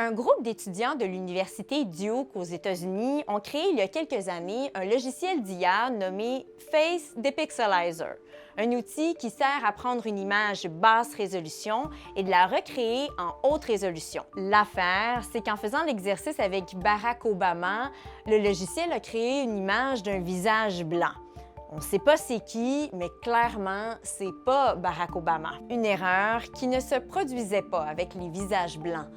Un groupe d'étudiants de l'Université Duke aux États-Unis ont créé il y a quelques années un logiciel d'IA nommé Face Depixelizer, un outil qui sert à prendre une image basse résolution et de la recréer en haute résolution. L'affaire, c'est qu'en faisant l'exercice avec Barack Obama, le logiciel a créé une image d'un visage blanc. On ne sait pas c'est qui, mais clairement, c'est pas Barack Obama. Une erreur qui ne se produisait pas avec les visages blancs.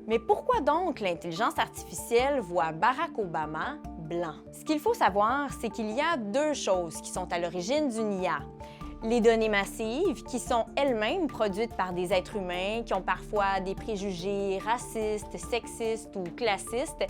Mais pourquoi donc l'intelligence artificielle voit Barack Obama blanc? Ce qu'il faut savoir, c'est qu'il y a deux choses qui sont à l'origine d'une IA. Les données massives, qui sont elles-mêmes produites par des êtres humains qui ont parfois des préjugés racistes, sexistes ou classistes,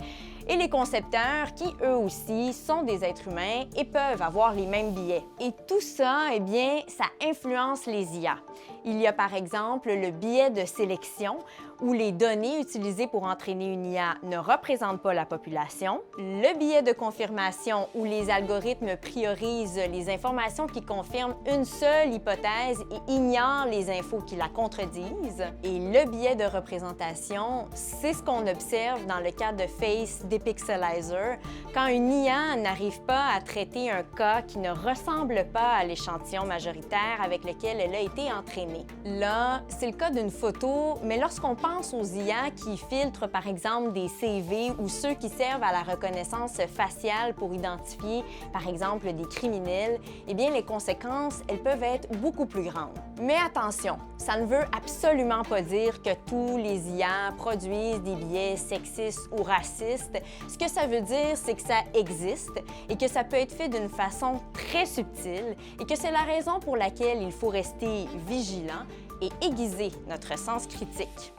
et les concepteurs qui, eux aussi, sont des êtres humains et peuvent avoir les mêmes biais. Et tout ça, eh bien, ça influence les IA. Il y a par exemple le biais de sélection, où les données utilisées pour entraîner une IA ne représentent pas la population, le biais de confirmation, où les algorithmes priorisent les informations qui confirment une seule hypothèse et ignorent les infos qui la contredisent, et le biais de représentation, c'est ce qu'on observe dans le cas de Face Depixelizer, quand une IA n'arrive pas à traiter un cas qui ne ressemble pas à l'échantillon majoritaire avec lequel elle a été entraînée. Là, c'est le cas d'une photo, mais lorsqu'on pense aux IA qui filtrent par exemple des CV ou ceux qui servent à la reconnaissance faciale pour identifier par exemple des criminels, eh bien les conséquences, elles peuvent être beaucoup plus grandes. Mais attention, ça ne veut absolument pas dire que tous les IA produisent des biais sexistes ou racistes. Ce que ça veut dire, c'est que ça existe et que ça peut être fait d'une façon très subtile et que c'est la raison pour laquelle il faut rester vigilant et aiguiser notre sens critique.